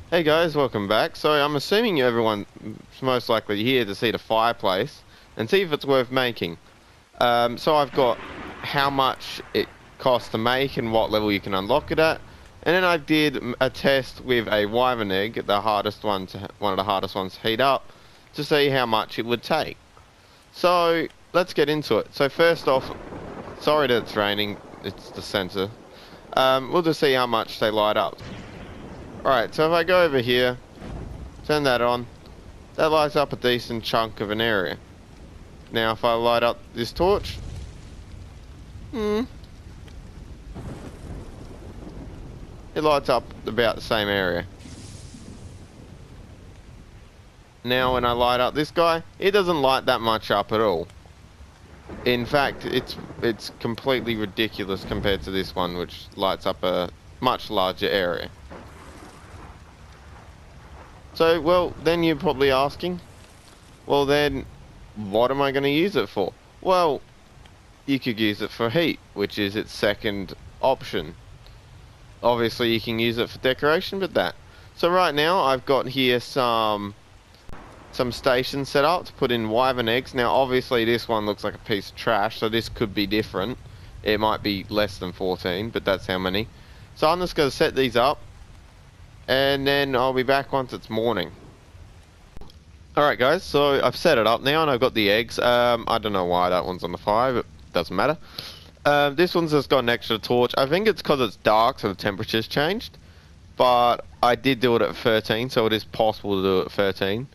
Hey guys, welcome back. So I'm assuming everyone's most likely here to see the fireplace and see if it's worth making. So I've got how much it costs to make and what level you can unlock it at. And then I did a test with a wyvern egg, one of the hardest ones to heat up, to see how much it would take. So let's get into it. So first off, sorry that it's raining, it's the sensor. We'll just see how much they light up. Alright, so if I go over here, turn that on, that lights up a decent chunk of an area. Now if I light up this torch, it lights up about the same area. Now when I light up this guy, it doesn't light that much up at all. In fact, it's completely ridiculous compared to this one, which lights up a much larger area. So, well, then you're probably asking, well then, what am I going to use it for? Well, you could use it for heat, which is its second option. Obviously you can use it for decoration, but that. So right now I've got here some stations set up to put in wyvern eggs. Now obviously this one looks like a piece of trash, so this could be different. It might be less than 14, but that's how many. So I'm just going to set these up, and then I'll be back once it's morning. Alright guys, so I've set it up now and I've got the eggs. I don't know why that one's on the fire, but it doesn't matter. This one's just got an extra torch. I think it's because it's dark, so the temperature's changed. But I did do it at 13, so it is possible to do it at 13.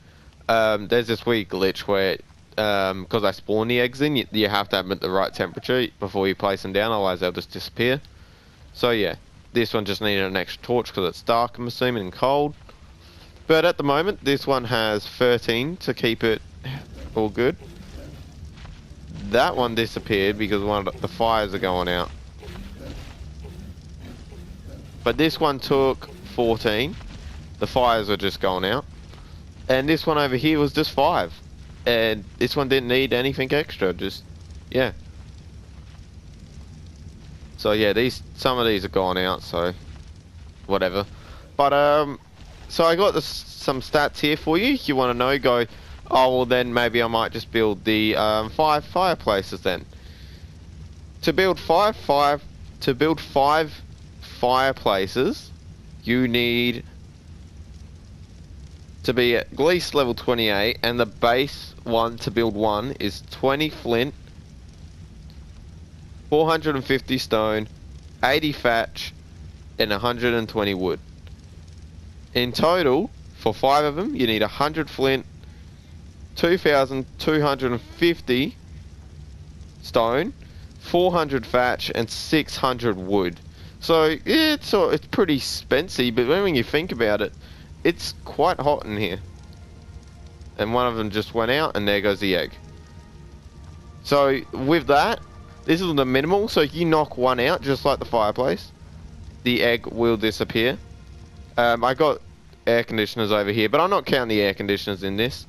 There's this weird glitch where, because I spawn the eggs in, you have to have them at the right temperature before you place them down, otherwise they'll just disappear. So yeah, this one just needed an extra torch because it's dark, I'm assuming, and cold. But at the moment, this one has 13 to keep it all good. That one disappeared because one of the fires are going out. But this one took 14. The fires are just going out. And this one over here was just 5. And this one didn't need anything extra, just, yeah. So yeah, some of these are gone out, so whatever. But so I got some stats here for you. If you want to know, go, oh well then maybe I might just build the 5 fireplaces then. To build five fireplaces, you need to be at least level 28, and the base one to build one is 20 flint, 450 stone, 80 thatch, and 120 wood. In total, for 5 of them, you need 100 flint, 2,250 stone, 400 thatch, and 600 wood. So it's pretty expensive, but when you think about it, it's quite hot in here. And one of them just went out, and there goes the egg. So with that, this is the minimal. So if you knock one out, just like the fireplace, the egg will disappear. I got air conditioners over here, but I'm not counting the air conditioners in this.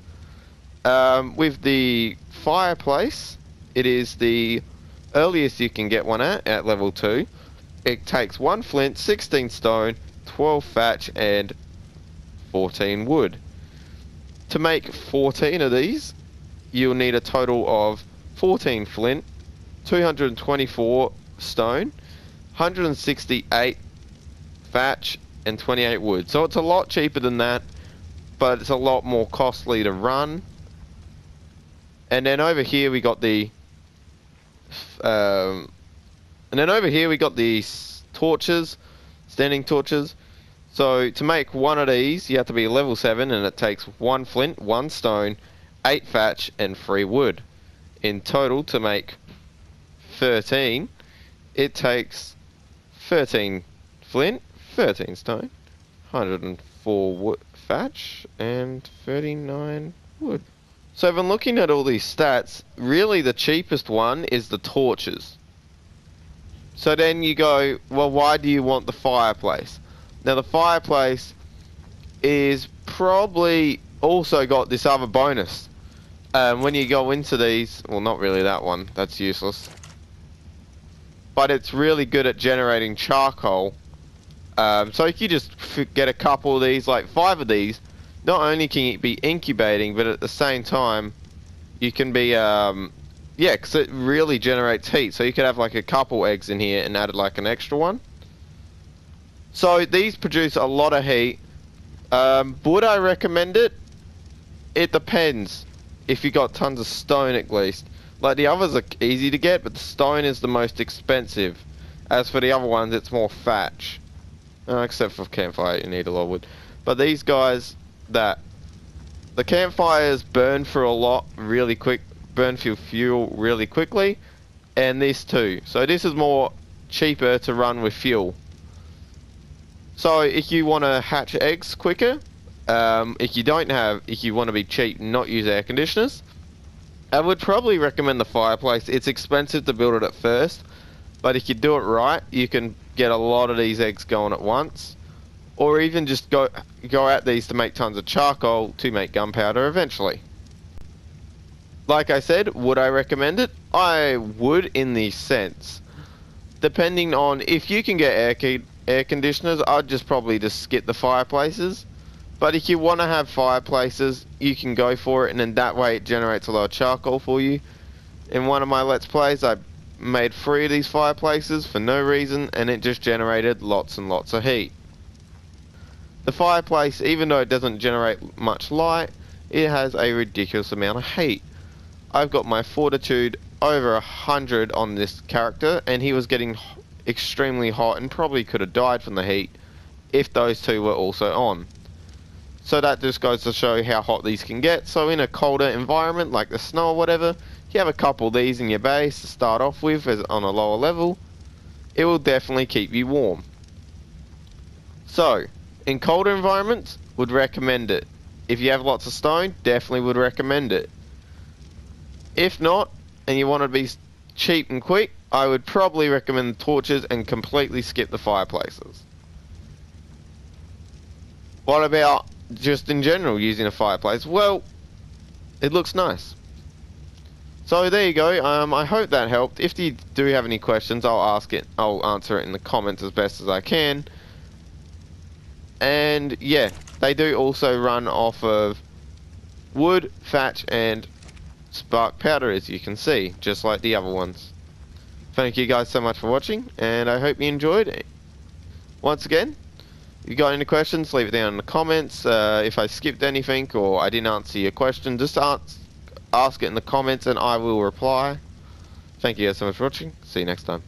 With the fireplace, it is the earliest you can get one at level 2. It takes 1 flint, 16 stone, 12 thatch, and 14 wood. To make 14 of these, you'll need a total of 14 flint, 224 stone, 168 thatch, and 28 wood. So it's a lot cheaper than that, but it's a lot more costly to run. And then over here we got the torches, standing torches. So to make one of these, you have to be level 7, and it takes 1 flint, 1 stone, 8 thatch, and 3 wood. In total, to make 13, it takes 13 flint, 13 stone, 104 wood, thatch, and 39 wood. So if I'm looking at all these stats, really the cheapest one is the torches. So then you go, well, why do you want the fireplace? Now the fireplace is probably also got this other bonus. When you go into these, well, not really that one, that's useless. But it's really good at generating charcoal So if you just get a couple of these, like 5 of these, not only can you be incubating, but at the same time, you can be, yeah, because it really generates heat. So you could have like a couple eggs in here and add like an extra one. So these produce a lot of heat. Would I recommend it? It depends. If you got tons of stone at least. Like the others are easy to get, but the stone is the most expensive. As for the other ones, it's more thatch. Except for campfire, you need a lot of wood. But these guys, the campfires burn for a lot really quick, burn for fuel really quickly, and this too. So this is more cheaper to run with fuel. So if you want to hatch eggs quicker, if you want to be cheap and not use air conditioners, I would probably recommend the fireplace. It's expensive to build it at first, but if you do it right, you can get a lot of these eggs going at once. Or even just go at these to make tons of charcoal to make gunpowder eventually. Like I said, would I recommend it? I would in the sense. Depending on if you can get air conditioners, I'd probably skip the fireplaces. But if you want to have fireplaces, you can go for it, and in that way it generates a lot of charcoal for you. In one of my Let's Plays, I made 3 of these fireplaces for no reason, and it just generated lots and lots of heat. The fireplace, even though it doesn't generate much light, it has a ridiculous amount of heat. I've got my fortitude over 100 on this character, and he was getting extremely hot and probably could have died from the heat if those 2 were also on. So that just goes to show how hot these can get. So in a colder environment like the snow or whatever, you have a couple of these in your base to start off with as on a lower level, it will definitely keep you warm. So in colder environments, would recommend it. If you have lots of stone, definitely would recommend it. If not, and you want to be cheap and quick, I would probably recommend the torches and completely skip the fireplaces. What about just in general using a fireplace? Well, it looks nice. So there you go. I hope that helped. If you do have any questions, I'll answer it in the comments as best as I can. And yeah, they do also run off of wood, thatch, and spark powder, as you can see, just like the other ones. Thank you guys so much for watching, and I hope you enjoyed it. Once again, if you got any questions, leave it down in the comments. If I skipped anything or I didn't answer your question, just ask it in the comments and I will reply. Thank you guys so much for watching. See you next time.